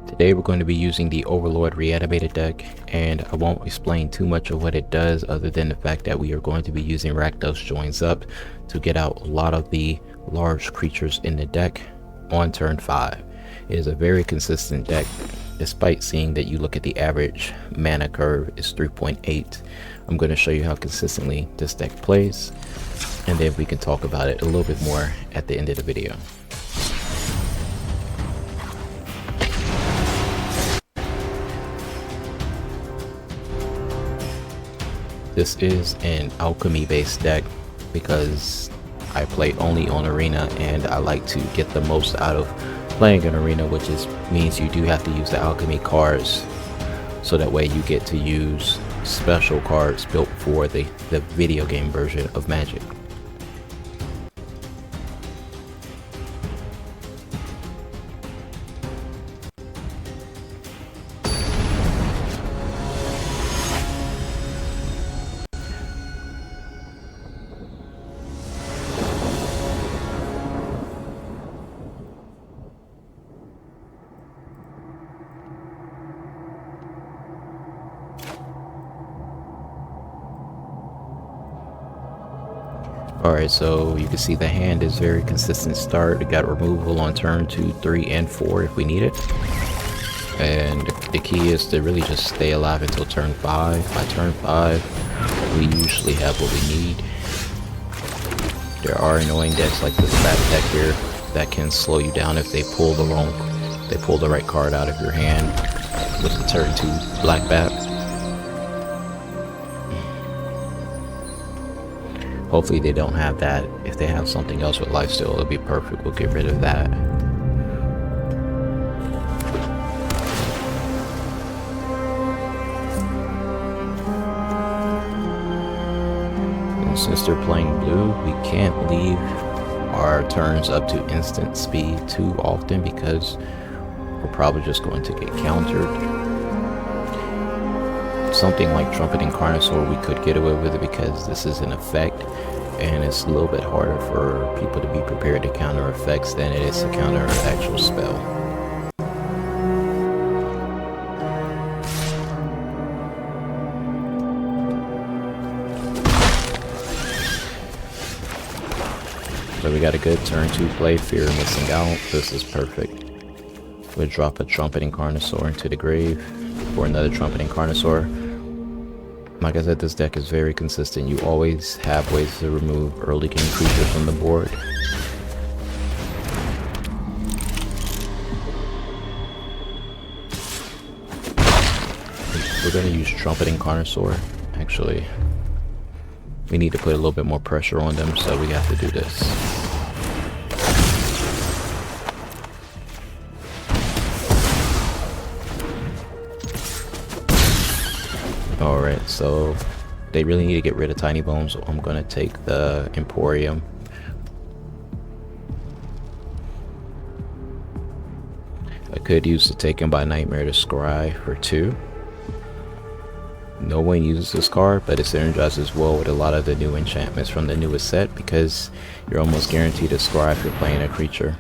Today we're going to be using the Overlord Reanimated deck, and I won't explain too much of what it does other than the fact that we are going to be using Rakdos joins up to get out a lot of the large creatures in the deck on turn 5. It is a very consistent deck, despite seeing that you look at the average mana curve is 3.8. I'm going to show you how consistently this deck plays, and then we can talk about it a little bit more at the end of the video. This is an alchemy based deck because I play only on arena and I like to get the most out of playing an arena, which means you do have to use the alchemy cards, so that way you get to use special cards built for the video game version of Magic. Alright, so you can see the hand is very consistent start. We got removal on turn 2, 3, and 4 if we need it. And the key is to really just stay alive until turn 5. By turn 5, we usually have what we need. There are annoying decks like this bat deck here that can slow you down if they pull the right card out of your hand with the turn 2 black bat. Hopefully they don't have that. If they have something else with lifesteal, it'll be perfect. We'll get rid of that. And since they're playing blue, we can't leave our turns up to instant speed too often because we're probably just going to get countered. Something like Trumpeting Carnosaur, we could get away with it because this is an effect, and it's a little bit harder for people to be prepared to counter effects than it is to counter an actual spell. So we got a good turn 2 play, Fear of Missing Out. This is perfect. We'll drop a Trumpeting Carnosaur into the grave for another Trumpeting Carnosaur. Like I said, this deck is very consistent. You always have ways to remove early game creatures from the board. We're going to use Trumpeting Carnosaur. Actually, we need to put a little bit more pressure on them, so we have to do this. Alright, so they really need to get rid of Tiny Bones, so I'm going to take the Emporium. I could use the Taken by Nightmare to scry for 2. No one uses this card, but it synergizes well with a lot of the new enchantments from the newest set because you're almost guaranteed to scry if you're playing a creature.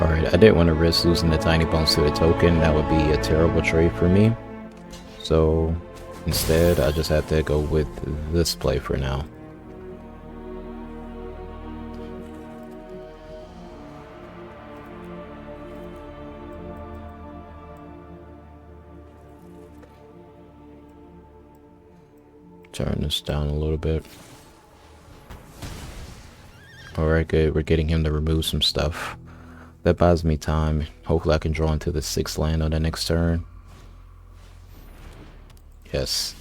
Alright, I didn't want to risk losing the Tiny Bones to the token. That would be a terrible trade for me. So instead, I just have to go with this play for now. Turn this down a little bit. Alright, good. We're getting him to remove some stuff. That buys me time. Hopefully I can draw into the 6th land on the next turn. Yes.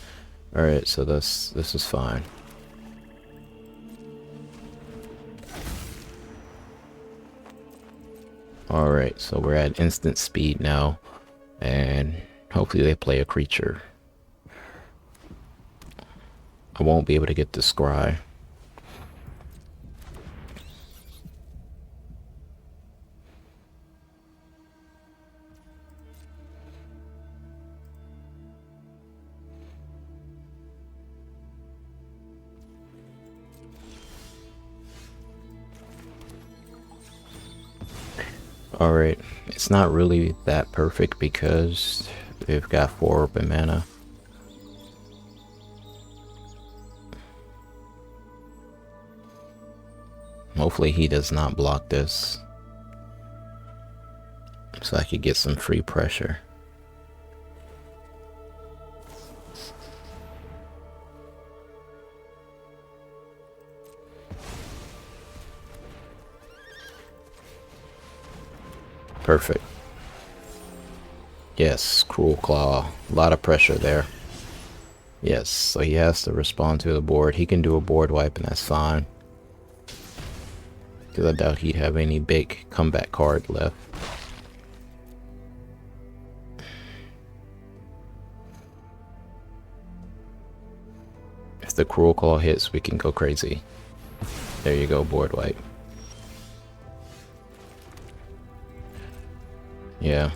Alright, so this is fine. Alright, so we're at instant speed now. And hopefully they play a creature. I won't be able to get the scry. Alright, it's not really that perfect because they've got 4 open mana. Hopefully he does not block this, so I could get some free pressure. Perfect. Yes, Cruel Claw. A lot of pressure there. Yes, so he has to respond to the board. He can do a board wipe and that's fine. Because I doubt he'd have any big comeback card left. If the Cruel Claw hits, we can go crazy. There you go, board wipe. Yeah.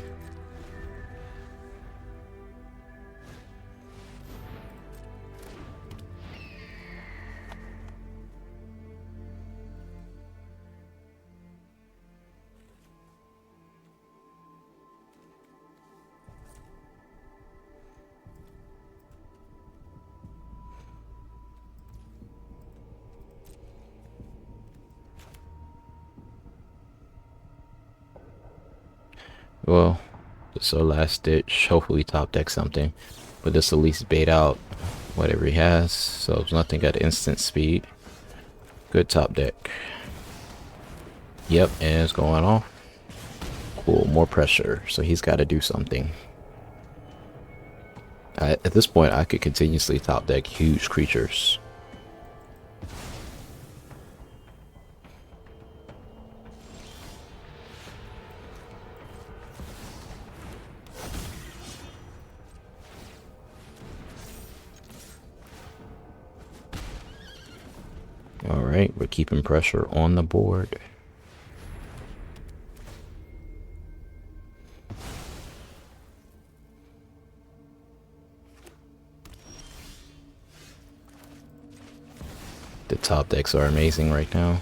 Well, this is our last ditch. Hopefully we top deck something. But this at least bait out whatever he has. So there's nothing at instant speed. Good top deck. Yep, and it's going off. Cool, more pressure. So he's got to do something. At this point, I could continuously top deck huge creatures. Alright, we're keeping pressure on the board. The top decks are amazing right now.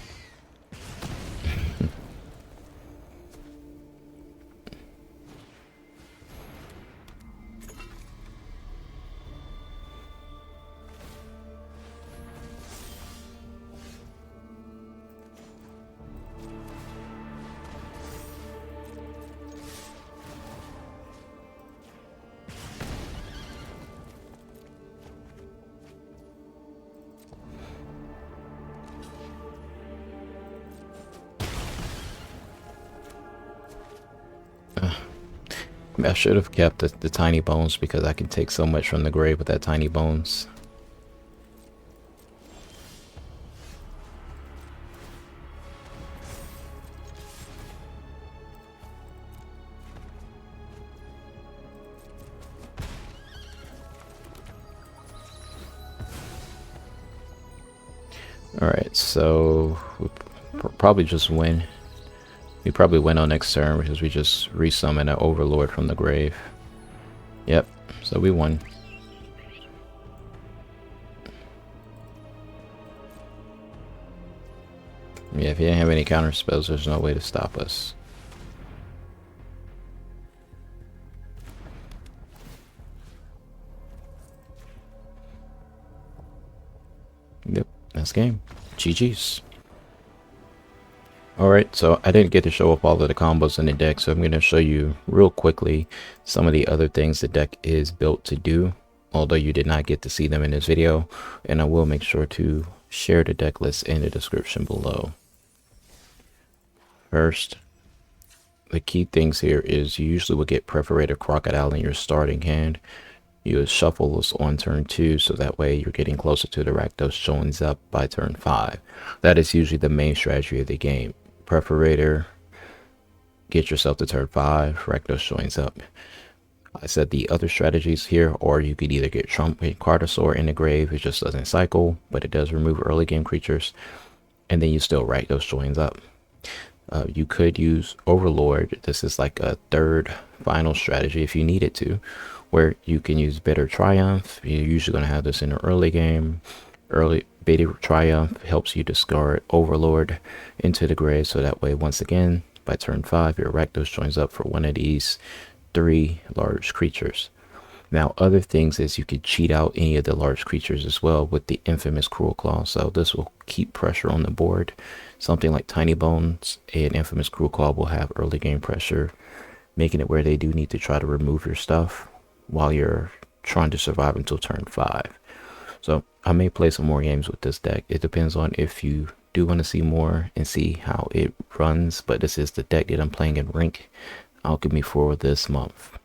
I should have kept the tiny bones because I can take so much from the grave with that tiny bones. Alright, so we'll probably just win. We probably win on next turn because we just resummon an Overlord from the grave. Yep, so we won. Yeah, if you didn't have any counter spells, there's no way to stop us. Yep, that's game. GG's. Alright, so I didn't get to show up all of the combos in the deck, so I'm going to show you real quickly some of the other things the deck is built to do although you did not get to see them in this video, and I will make sure to share the deck list in the description below. First, the key things here is you usually will get Perforated Crocodile in your starting hand. You would shuffle this on turn 2, so that way you're getting closer to the Rakdos joins up by turn 5. That is usually the main strategy of the game. Perforator, get yourself to turn 5, Rakdos joins up. I said the other strategies here, or you could either get Trumpet Cardosaur in the grave, it just doesn't cycle, but it does remove early game creatures, and then you still Rakdos joins up. You could use Overlord. This is like a third final strategy if you needed to, where you can use Bitter Triumph. You're usually going to have this in the early game. Early Bitter Triumph helps you discard Overlord into the grave, so that way once again by turn 5 your Rakdos joins up for one of these 3 large creatures. Now other things is you could cheat out any of the large creatures as well with the infamous Cruel Claw, so this will keep pressure on the board. Something like Tiny Bones and infamous Cruel Claw will have early game pressure, making it where they do need to try to remove your stuff while you're trying to survive until turn 5. So I may play some more games with this deck. It depends on if you do want to see more and see how it runs, but this is the deck that I'm playing in Rank Alchemy for this month.